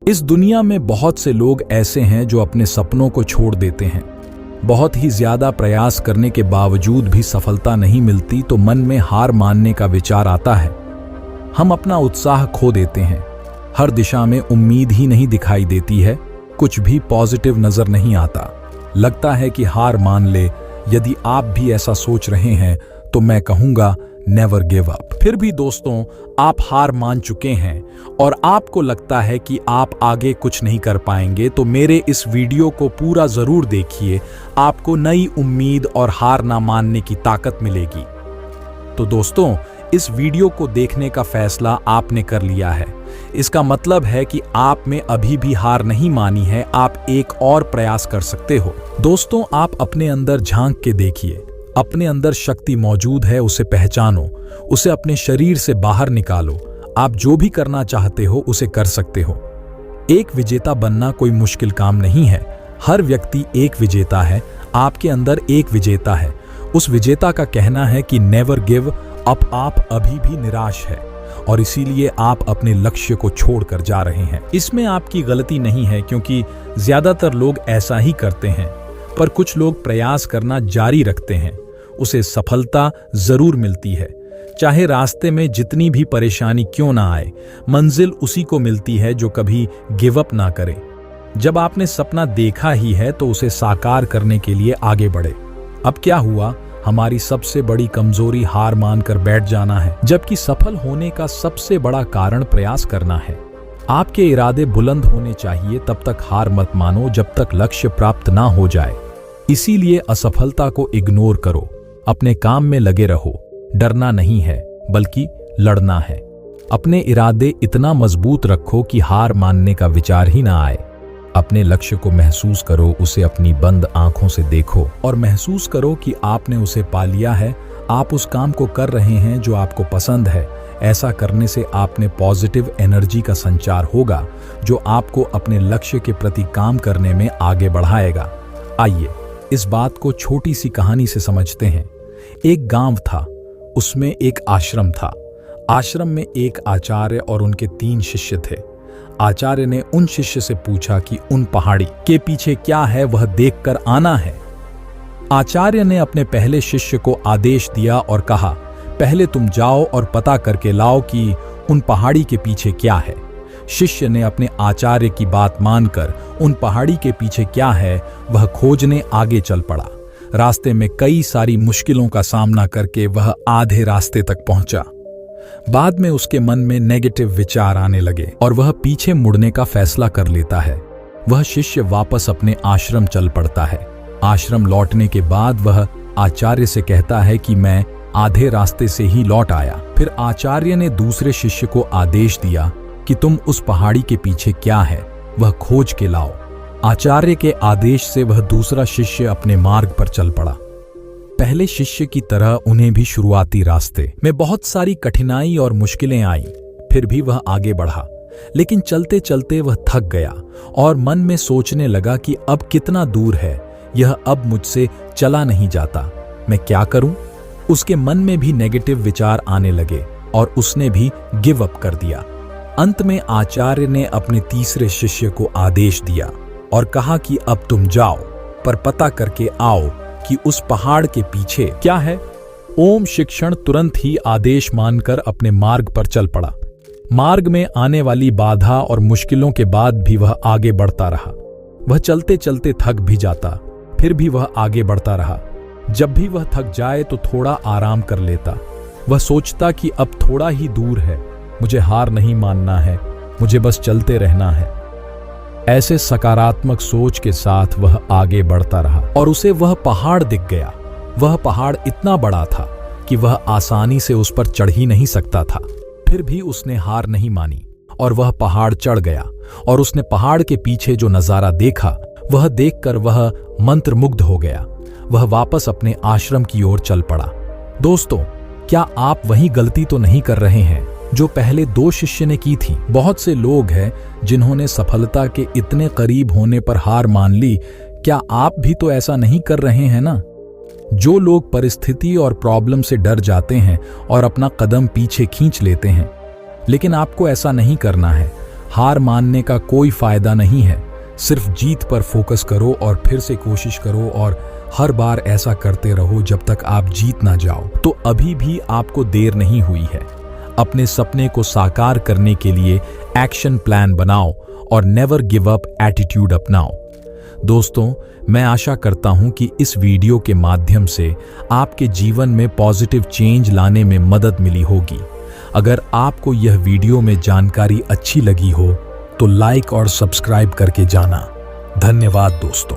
इस दुनिया में बहुत से लोग ऐसे हैं जो अपने सपनों को छोड़ देते हैं। बहुत ही ज्यादा प्रयास करने के बावजूद भी सफलता नहीं मिलती तो मन में हार मानने का विचार आता है। हम अपना उत्साह खो देते हैं। हर दिशा में उम्मीद ही नहीं दिखाई देती है, कुछ भी पॉजिटिव नजर नहीं आता। लगता है कि हार मान ले। यदि आप भी ऐसा सोच रहे हैं तो मैं कहूंगा नेवर गिव अप। फिर भी दोस्तों, आप हार मान चुके हैं और आपको लगता है कि आप आगे कुछ नहीं कर पाएंगे तो मेरे इस वीडियो को पूरा जरूर देखिए। आपको नई उम्मीद और हार ना मानने की ताकत मिलेगी। तो दोस्तों, इस वीडियो को देखने का फैसला आपने कर लिया है। इसका मतलब है कि आप में अभी भी हार नहीं मानी है। आप एक और प्रयास कर सकते हो। दोस्तों, आप अपने अंदर झांक के देखिए। अपने अंदर शक्ति मौजूद है, उसे पहचानो, उसे अपने शरीर से बाहर निकालो। आप जो भी करना चाहते हो उसे कर सकते हो। एक विजेता बनना कोई मुश्किल काम नहीं है। हर व्यक्ति एक विजेता है। आपके अंदर एक विजेता है। उस विजेता का कहना है कि नेवर गिव अप। आप अभी भी निराश है और इसीलिए आप अपने लक्ष्य को छोड़कर जा रहे हैं। इसमें आपकी गलती नहीं है, क्योंकि ज्यादातर लोग ऐसा ही करते हैं। पर कुछ लोग प्रयास करना जारी रखते हैं, उसे सफलता जरूर मिलती है। चाहे रास्ते में जितनी भी परेशानी क्यों ना आए, मंजिल उसी को मिलती है जो कभी गिव अप ना करे। जब आपने सपना देखा ही है तो उसे साकार करने के लिए आगे बढ़े। अब क्या हुआ? हमारी सबसे बड़ी कमजोरी हार मानकर बैठ जाना है, जबकि सफल होने का सबसे बड़ा कारण प्रयास करना है। आपके इरादे बुलंद होने चाहिए। तब तक हार मत मानो जब तक लक्ष्य प्राप्त ना हो जाए। इसीलिए असफलता को इग्नोर करो, अपने काम में लगे रहो। डरना नहीं है, बल्कि लड़ना है। अपने इरादे इतना मजबूत रखो कि हार मानने का विचार ही ना आए। अपने लक्ष्य को महसूस करो, उसे अपनी बंद आंखों से देखो और महसूस करो कि आपने उसे पा लिया है। आप उस काम को कर रहे हैं जो आपको पसंद है। ऐसा करने से आपने पॉजिटिव एनर्जी का संचार होगा, जो आपको अपने लक्ष्य के प्रति काम करने में आगे बढ़ाएगा। आइए इस बात को छोटी सी कहानी से समझते हैं। एक गांव था, उसमें एक आश्रम था। आश्रम में एक आचार्य और उनके 3 शिष्य थे। आचार्य ने उन शिष्य से पूछा कि उन पहाड़ी के पीछे क्या है, वह देखकर आना है। आचार्य ने अपने पहले शिष्य को आदेश दिया और कहा, पहले तुम जाओ और पता करके लाओ कि उन पहाड़ी के पीछे क्या है। शिष्य ने अपने आचार्य की बात मानकर उन पहाड़ी के पीछे क्या है वह खोजने आगे चल पड़ा। रास्ते में कई सारी मुश्किलों का सामना करके वह आधे रास्ते तक पहुंचा। बाद में उसके मन में नेगेटिव विचार आने लगे और वह पीछे मुड़ने का फैसला कर लेता है। वह शिष्य वापस अपने आश्रम चल पड़ता है। आश्रम लौटने के बाद वह आचार्य से कहता है कि मैं आधे रास्ते से ही लौट आया। फिर आचार्य ने दूसरे शिष्य को आदेश दिया कि तुम उस पहाड़ी के पीछे क्या है वह खोज के लाओ। आचार्य के आदेश से वह दूसरा शिष्य अपने मार्ग पर चल पड़ा। पहले शिष्य की तरह उन्हें भी शुरुआती रास्ते में बहुत सारी कठिनाई और मुश्किलें आईं। फिर भी वह आगे बढ़ा, लेकिन चलते चलते वह थक गया और मन में सोचने लगा कि अब कितना दूर है, यह अब मुझसे चला नहीं जाता, मैं क्या करूं? उसके मन में भी नेगेटिव विचार आने लगे और उसने भी गिव अप कर दिया। अंत में आचार्य ने अपने तीसरे शिष्य को आदेश दिया और कहा कि अब तुम जाओ, पर पता करके आओ कि उस पहाड़ के पीछे क्या है। ओम शिक्षण तुरंत ही आदेश मानकर अपने मार्ग पर चल पड़ा। मार्ग में आने वाली बाधा और मुश्किलों के बाद भी वह आगे बढ़ता रहा। वह चलते चलते थक भी जाता, फिर भी वह आगे बढ़ता रहा। जब भी वह थक जाए तो थोड़ा आराम कर लेता। वह सोचता कि अब थोड़ा ही दूर है, मुझे हार नहीं मानना है, मुझे बस चलते रहना है। ऐसे सकारात्मक सोच के साथ वह आगे बढ़ता रहा और उसे वह पहाड़ दिख गया। वह पहाड़ इतना बड़ा था कि वह आसानी से उस पर चढ़ ही नहीं सकता था। फिर भी उसने हार नहीं मानी और वह पहाड़ चढ़ गया और उसने पहाड़ के पीछे जो नजारा देखा वह देखकर वह मंत्रमुग्ध हो गया। वह वापस अपने आश्रम की ओर चल पड़ा। दोस्तों, क्या आप वही गलती तो नहीं कर रहे हैं जो पहले 2 शिष्य ने की थी? बहुत से लोग हैं जिन्होंने सफलता के इतने करीब होने पर हार मान ली। क्या आप भी तो ऐसा नहीं कर रहे हैं ना? जो लोग परिस्थिति और प्रॉब्लम से डर जाते हैं और अपना कदम पीछे खींच लेते हैं, लेकिन आपको ऐसा नहीं करना है। हार मानने का कोई फायदा नहीं है। सिर्फ जीत पर फोकस करो और फिर से कोशिश करो और हर बार ऐसा करते रहो जब तक आप जीत ना जाओ। तो अभी भी आपको देर नहीं हुई है। अपने सपने को साकार करने के लिए एक्शन प्लान बनाओ और नेवर गिव अप एटीट्यूड अपनाओ। दोस्तों, मैं आशा करता हूं कि इस वीडियो के माध्यम से आपके जीवन में पॉजिटिव चेंज लाने में मदद मिली होगी। अगर आपको यह वीडियो में जानकारी अच्छी लगी हो तो लाइक और सब्सक्राइब करके जाना। धन्यवाद दोस्तों।